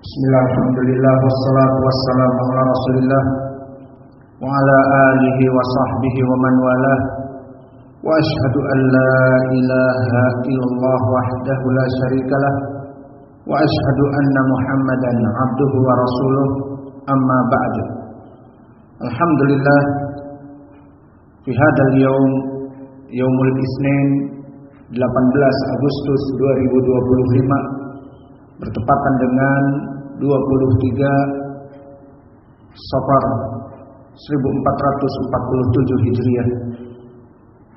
Bismillah, alhamdulillah, wassalatu wassalamu ala rasulillah wa ala alihi wa sahbihi wa man walah. Wa ashhadu an la ilaha illallah wahdahu la syarikalah wa ashhadu anna muhammadan abduhu wa rasuluh, amma ba'du. Alhamdulillah, fi hadal yawm, yaumul isnin 18 Agustus 2025, bertepatan dengan 23 Safar 1447 Hijriah.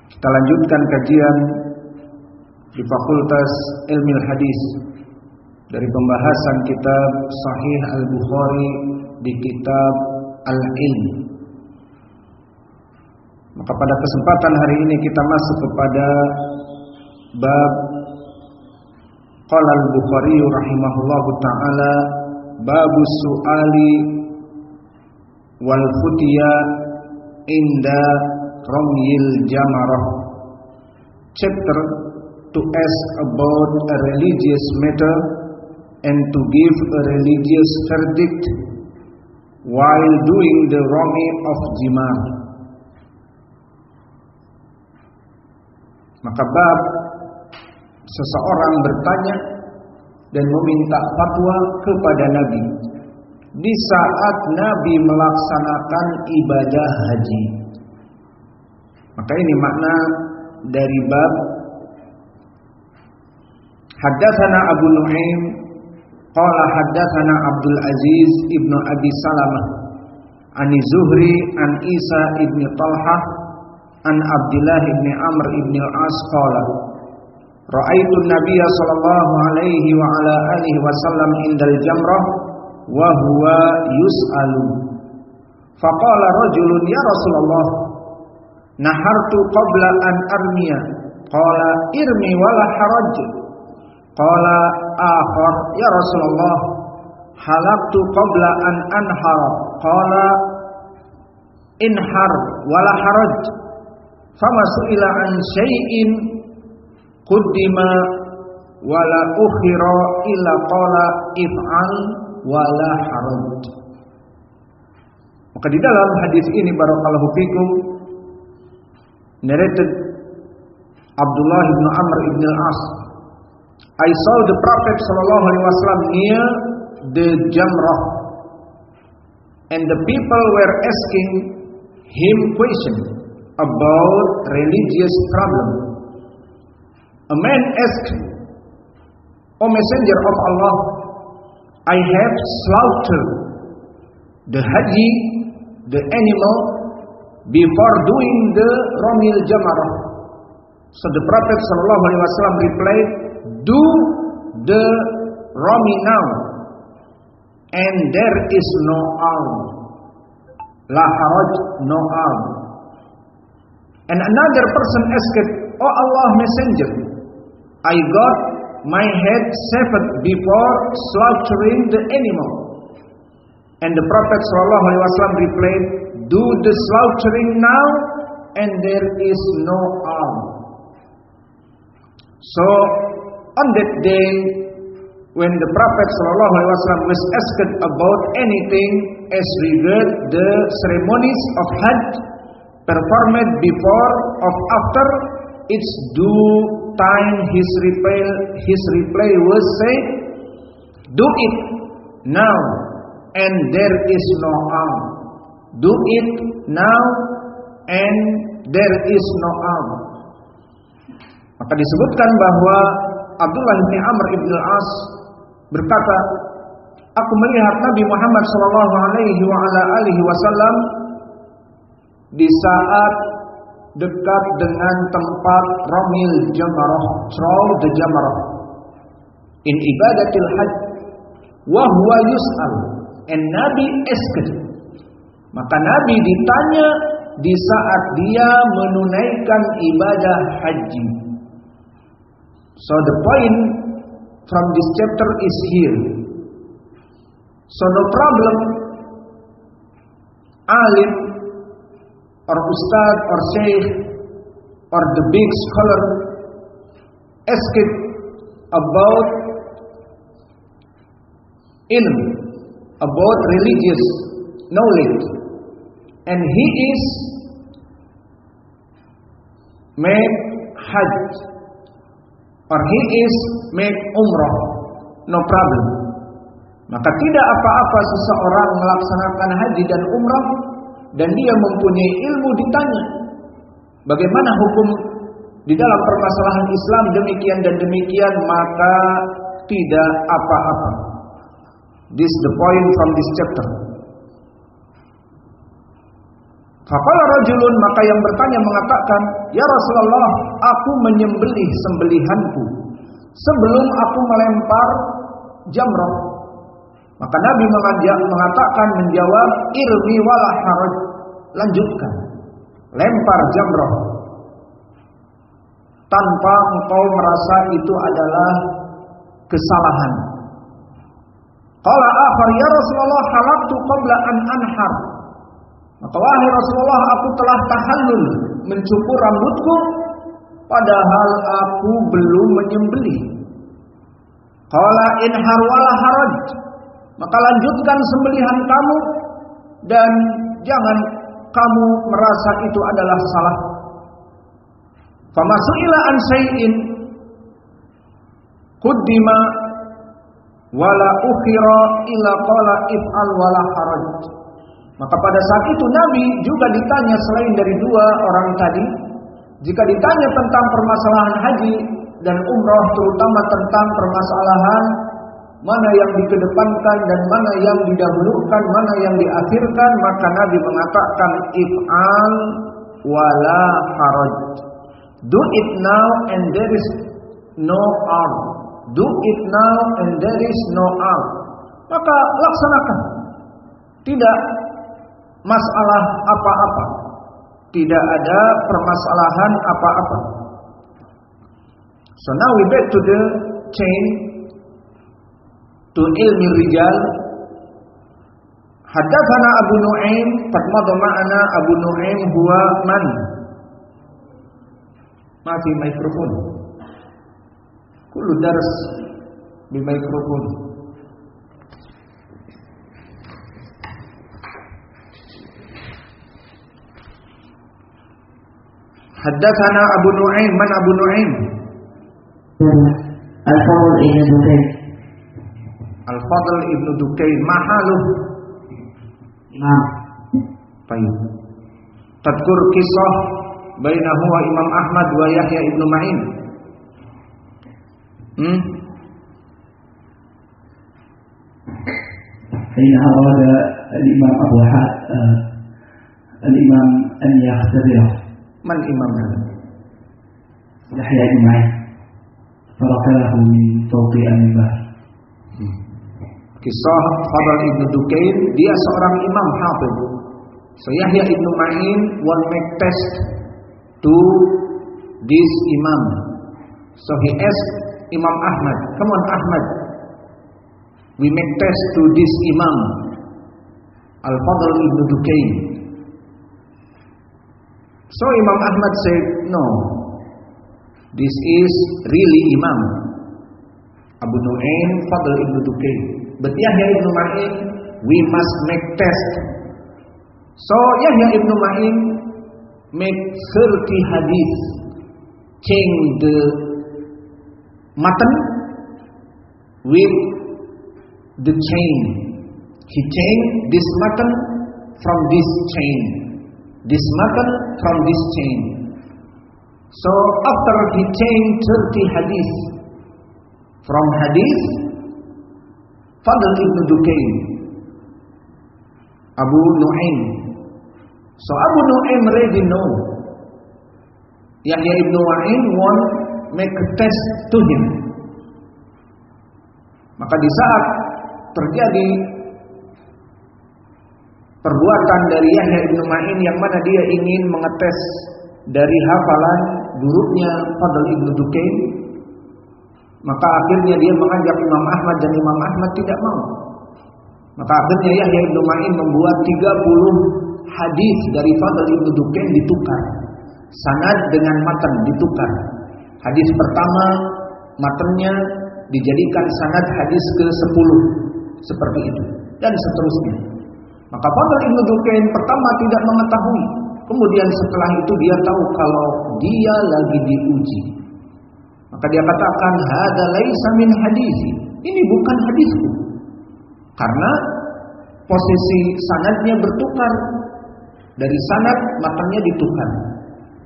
Kita lanjutkan kajian di Fakultas Ilmu Hadis dari pembahasan kitab Sahih Al-Bukhari di kitab Al-Ilm. Maka pada kesempatan hari ini kita masuk kepada bab qala Al-Bukhari rahimahullahu ta'ala, babus su'ali wal futiya inda ramyil jamarah. Chapter to ask about a religious matter and to give a religious verdict while doing the rami of jimar. Maka bab seseorang bertanya dan meminta fatwa kepada Nabi di saat Nabi melaksanakan ibadah haji. Maka ini makna dari bab. Haddatsana Abu Nu'aim qala haddatsana Abdul Aziz ibnu Abi Salamah an Zuhri an Isa ibn Talhah an Abdullah ibn Amr ibn al-As qala ra'aitu Nabiyya sallallahu alaihi wa ala alihi wasallam indal jamrah wa huwa yus'alu. Faqala rajulun ya Rasulullah, nahartu qabla an armiya. Qala irmi wala haraj. Qala akhar ya Rasulullah, halaqtu qabla an anhar. Qala inhar wala haraj. Fama su'ila an syai'in Quddima wala ukhira illa qala if'al wala haraj. Maka di dalam hadis ini barakallahu fikum, narrated Abdullah ibn Amr ibn al-As, I saw the Prophet sallallahu alaihi wasallam near the Jamrah, and the people were asking him questions about religious problems. A man asked, O Messenger of Allah, I have slaughtered the haji, the animal, before doing the Ramil Jamarah. So the Prophet ﷺ replied, do the Rami now, and there is no harm. La haraj, no harm. And another person asked, O Allah Messenger, I got my head shaved before slaughtering the animal. And the Prophet ﷺ replied, do the slaughtering now, and there is no harm. So on that day, when the Prophet ﷺ was asked about anything as regards the ceremonies of Hajj performed before or after its due time, his reply was said, do it now, and there is no harm. Do it now, and there is no harm. Maka disebutkan bahwa Abdullah bin Amr ibn al-As berkata, aku melihat Nabi Muhammad sallallahu alaihi wasallam di saat dekat dengan tempat Ramil Jamarah, throw the Jamarah, in ibadatil hajj, wa huwa yus'al, and Nabi asked. Maka Nabi ditanya di saat dia menunaikan ibadah haji. So the point from this chapter is here. So no problem, alim or ustad or sheikh or the big scholar asked about ilm, about religious knowledge, and he is made hajj or he is made umrah, no problem. Maka tidak apa-apa seseorang melaksanakan haji dan umrah dan dia mempunyai ilmu ditanya bagaimana hukum di dalam permasalahan Islam demikian dan demikian, maka tidak apa-apa. This is the point from this chapter. Faqala rajulun, maka yang bertanya mengatakan, ya Rasulullah, aku menyembelih sembelihanku sebelum aku melempar jamrah. Maka Nabi mengatakan, menjawab, irmi wala haraj, lanjutkan, lempar jamrah tanpa engkau merasa itu adalah kesalahan. Qala akhar, ya Rasulullah, halaqtu qabla an anhar. Maka wahai Rasulullah, aku telah tahallul, mencukur rambutku padahal aku belum menyembelih. Qala inhar wala haraj, maka lanjutkan sembelihan kamu dan jangan kamu merasa itu adalah salah. Famasu'ila an syai'in quddima wala ukhira illa qala if'al wala haraj. Maka pada saat itu Nabi juga ditanya selain dari dua orang tadi. Jika ditanya tentang permasalahan haji dan umrah, terutama tentang permasalahan mana yang dikedepankan dan mana yang didahulukan, mana yang diakhirkan, maka Nabi mengatakan if'al wala haraj. Do it now and there is no harm. Do it now and there is no harm. Maka laksanakan. Tidak masalah apa-apa. Tidak ada permasalahan apa-apa. So now we back to the chain, to ilmi rijal. Haddatsana Abu Nu'aim, fatmadu ma'ana Abu Nu'aim huwa man? Masih mikrofon. Kullu dars di mikrofon. Haddatsana Abu Nu'aim, man Abu Nu'aim? Al-Fadl ibn Dukayn. Al-Fadl ibn Dukayn, mahaluh Imam. Baik. Tadkur kisah bainahu wa Imam Ahmad wa Yahya ibn Ma'in. حين أراد الإمام أبو الإمام أن يختبره من إمام هذا؟ يحيى بن معين فركله من فوق المنبر. Kisah Fadl ibn Dukayn, dia seorang imam hafid. So Yahya ibn Ma'in will make test to this imam. So he asked Imam Ahmad, come on Ahmad, we make test to this imam Al-Fadl ibn Dukayn. So Imam Ahmad said, no, this is really imam Abu Nu'aim Fadl ibn Dukayn. But Yahya ibn Ma'in, we must make test. So Yahya ibn Ma'in make 30 hadith, change the matan with the chain. He changed this matan from this chain, this matan from this chain. So after he changed 30 hadith from hadith Fadl ibn Dukayn, Abu Nu'aim. So Abu Nu'aim already know Yahya ibn Ma'in want make a test to him. Maka di saat terjadi perbuatan dari Yahya ibn Ma'in yang mana dia ingin mengetes dari hafalan gurunya Fadl ibn Dukayn, maka akhirnya dia mengajak Imam Ahmad dan Imam Ahmad tidak mau. Maka akhirnya Yahya ibn Ma'in membuat 30 hadis dari Fadl ibn Dukayn ditukar. Sanad dengan matan ditukar. Hadis pertama matannya dijadikan sanad hadis ke-10. seperti itu, dan seterusnya. Maka Fadl Ibn Dukain pertama tidak mengetahui, kemudian setelah itu dia tahu kalau dia lagi diuji. Maka dia katakan, hada laisa min hadisi, ini bukan hadisku. Karena posisi sanadnya bertukar. Dari sanad matanya ditukar.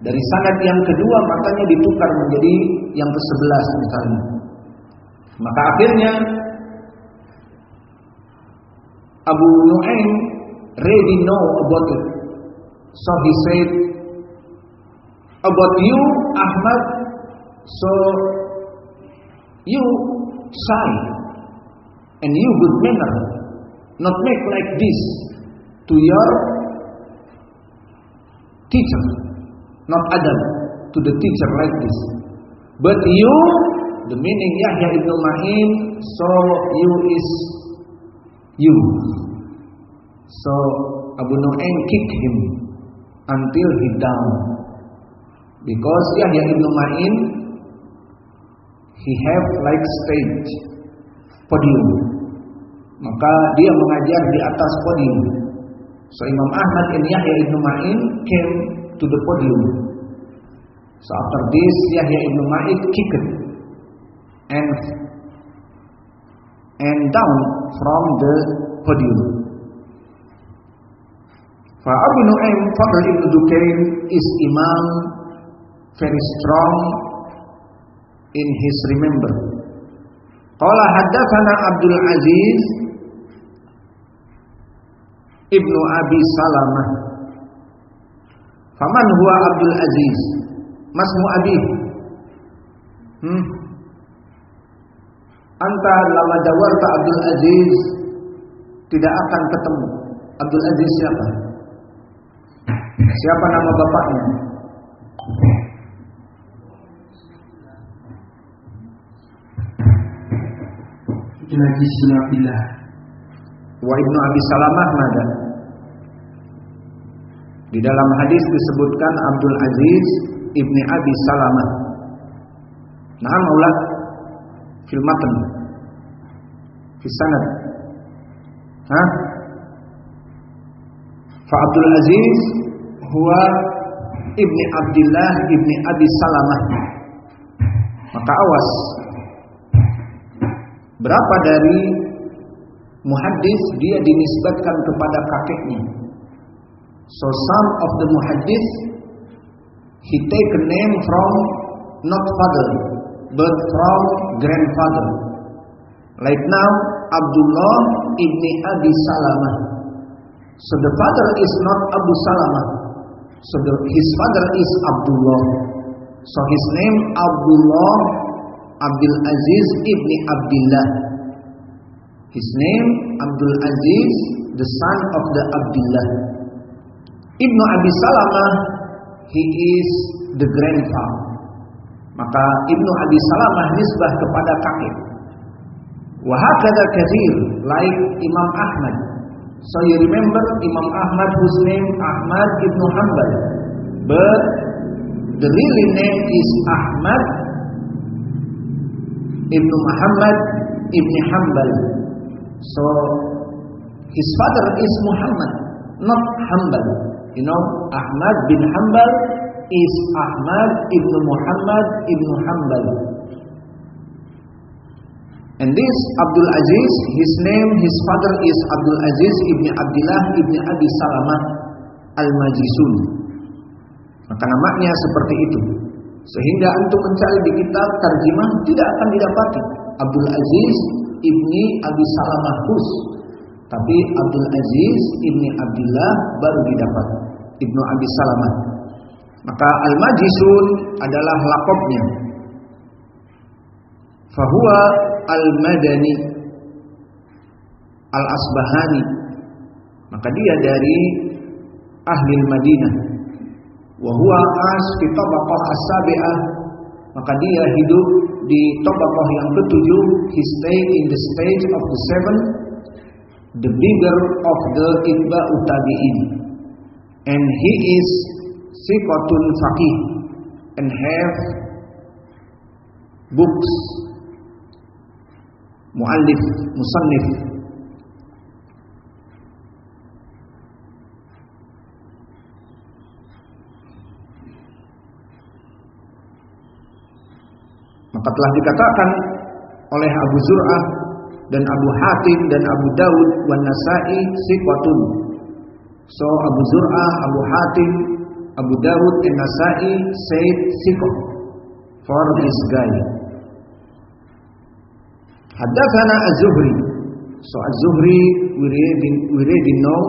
Dari sanad yang kedua matanya ditukar menjadi yang ke-11 misalnya. Maka akhirnya Abu Nu'aim already know about it. So he said, about you, Ahmad, so you shy and you good manner, not make like this to your teacher, not adab to the teacher like this. But you, the meaning Yahya ibn Ma'in, so you is you. So Abu Nu'aim kicked him until he down. Because Yahya ibn Ma'in, he have like stage, podium. Maka dia mengajar di atas podium. So Imam Ahmad and Yahya ibn Ma'in came to the podium. So after this Yahya ibn Ma'in kicked and down from the podium. For Abu Nu'aim, Fadl ibn Dukain is Imam, very strong in his remember. Qala haddatsana Abdul Aziz ibnu Abi Salamah. Faman huwa Abdul Aziz? Masmu Abi. Anta lama dawarta Abdul Aziz tidak akan ketemu. Abdul Aziz siapa? Siapa nama bapaknya? Abdul Aziz bin Abdillah. Wa ibnu Abi Salamah nada. Di dalam hadis disebutkan Abdul Aziz ibni Abi Salamah. Nah, maulah fil matan, fi sanad. Fa Abdul Aziz huwa ibni Abdillah ibni Abi Salamah. Maka awas, berapa dari muhaddis dia dinisbatkan kepada kakeknya. So some of the muhaddis he take a name from not father but from grandfather. Like now Abdullah ibni Abi Salamah. So the father is not Abu Salamah. So his father is Abdullah. So his name Abdullah Abdul Aziz ibni Abdillah. His name Abdul Aziz, the son of the Abdullah. Ibnu Abi Salamah, he is the grandfather. Maka Ibnu Abi Salamah nisbah kepada kakek. Wa hakadha kathir, like Imam Ahmad. So you remember Imam Ahmad whose name Ahmad ibn Hanbal, but the really name is Ahmad ibn Muhammad ibn Hanbal. So his father is Muhammad, not Hanbal. You know, Ahmad bin Hanbal is Ahmad ibn Muhammad ibn Hanbal. And this Abdul Aziz, his name, his father is Abdul Aziz ibn Abdillah ibn Abi Salamah al-Majisun. Maka namanya seperti itu. Sehingga untuk mencari di kitab tarjimah tidak akan didapati Abdul Aziz ibni Abi Salamah Hus, tapi Abdul Aziz ibni Abdillah baru didapat, ibnu Abi Salamah. Maka al-Majisun adalah lakopnya. Fahuwa al-Madani al-Asbahani. Maka dia dari ahli Madinah. Wa huwa as fi tabaqah as-sabi'ah. Maka dia hidup di tabaqah yang ketujuh. He stayed in the stage of the seventh, the bigger of the itba'u tabi'in. And he is siqatun faqih and have books, muallif, musannif, Maka telah dikatakan oleh Abu Zur'ah dan Abu Hatim dan Abu Dawud wan Nasa'i siqatun. So Abu Zur'ah, Abu Hatim, Abu Dawud and Nasa'i said siqah for this guy. Haddatsana Az-Zuhri. So Az-Zuhri we already know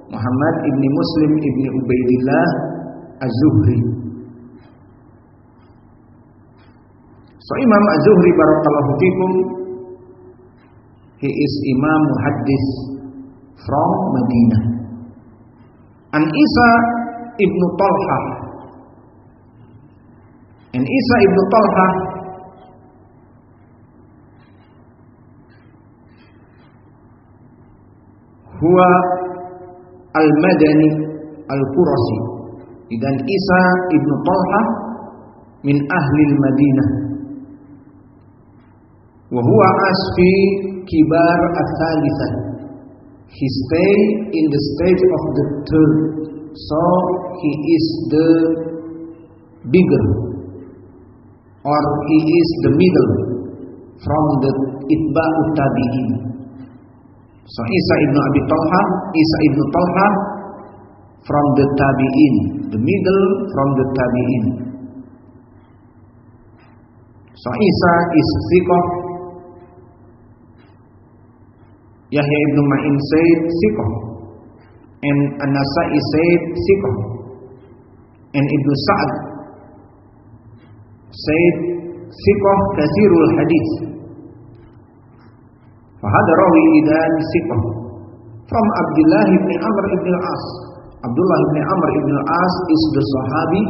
Muhammad ibn Muslim ibn Ubaidillah Az-Zuhri. So Imam Az-Zuhri barakallahu fikum, he is Imam Muhaddis from Madinah. An Isa ibn Talha. And Isa ibn Talha huwa al-Madani al-Qurasi. Dan Isa ibn Talha min ahli al-Madinah. Wa huwa asfi kibar al-Thalithah. He stay in the stage of the third. So he is the bigger, or he is the middle from the itba'ut tabi'in. So Isa ibn Abi Talha, Isa ibn Talha from the tabi'in, the middle from the tabi'in. So Isa is thiqah. Yahya ibn Ma'in said thiqah, and An-Nasa'i said thiqah, and Ibn Sa'ad said thiqah kathirul hadith. Fahada rawi idan thiqah from Abdullah ibn Amr ibn al-As. Abdullah ibn Amr ibn al-As is the Sahabi.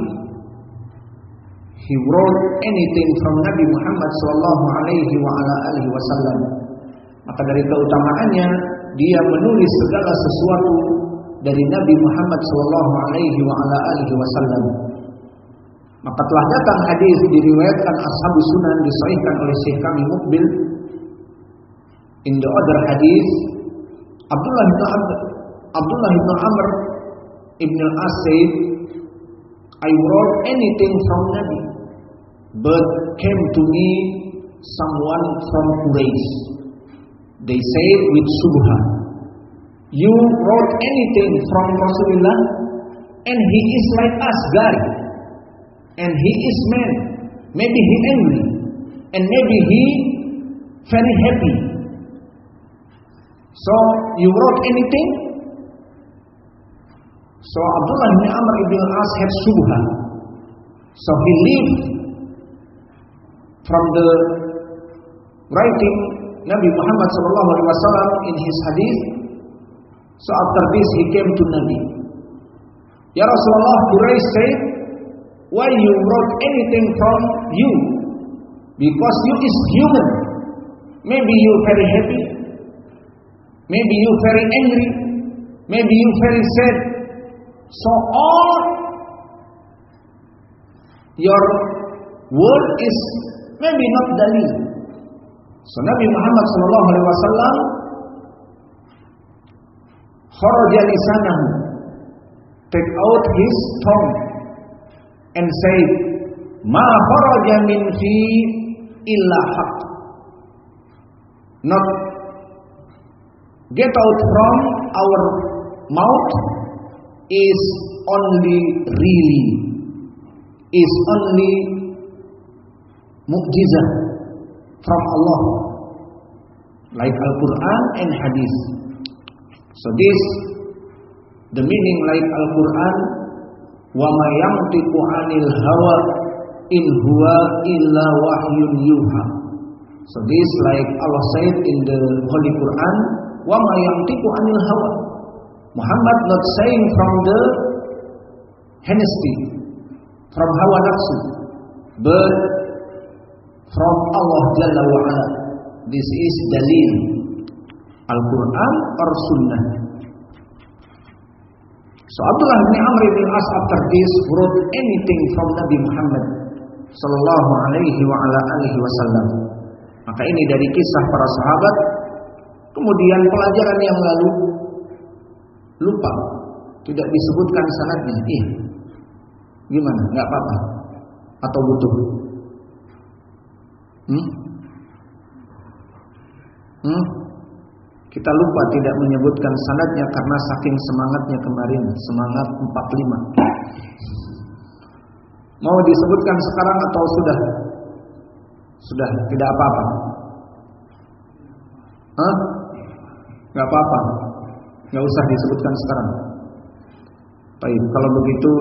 He wrote anything from Nabi Muhammad sallallahu alaihi wa ala alihi wasallam. Maka dari keutamaannya dia menulis segala sesuatu dari Nabi Muhammad sallallahu alaihi wa ala alihi wasallam. Maka telah datang hadis diriwayatkan Ashabus Sunan, disahihkan oleh Syekh kami Muqbil. In the other hadis, Abdullah ibn Amr ibn al-As said, I wrote anything from Nabi, but came to me someone from Quraysh. They said with subha, you wrote anything from Rasulullah, and he is like us guy, and he is man. Maybe he angry, and maybe he very happy. So you wrote anything? So Abdullah bin Amr ibn al-As had subha. So he lived from the writing Nabi Muhammad sallallahu alaihi wasallam in his hadith. So after this he came to Nabi. Ya Rasulullah, Quraysh said, why you wrote anything from you? Because you is human. Maybe you very happy. Maybe you very angry. Maybe you very sad. So all your word is maybe not dalil. So Nabi Muhammad sallallahu alaihi wasallam kharaja lisanahu, take out his tongue and say, ma kharaja min fi illa haqq. Not get out from our mouth is only really, is only mu'jizah from Allah, like Al-Quran and Hadith. So this, the meaning like Al-Quran, wa ma yantiqu 'anil hawa in huwa illa wahyun yuha. So this like Allah said in the Holy Quran, wa ma yantiqu 'anil hawa. Muhammad not saying from the honesty, from hawa nafsu, but from Allah Jalla wa Ala. This is dalil, Al-Quran or Sunnah. So Abdullah bin Amr bin As after this wrote anything from Nabi Muhammad sallallahu alaihi wa ala alihi wasallam. Maka ini dari kisah para sahabat. Kemudian pelajaran yang lalu lupa, tidak disebutkan sanadnya. Gimana? Enggak apa-apa atau butuh? Kita lupa tidak menyebutkan sanadnya karena saking semangatnya kemarin, semangat 45. Mau disebutkan sekarang atau sudah? Sudah, tidak apa-apa. Gak apa-apa. Gak usah disebutkan sekarang. Baik, kalau begitu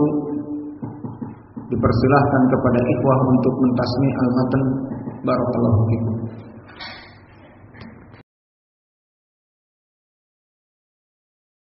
dipersilahkan kepada ikhwah untuk mentasmi al-matan. Barakallahu fikum.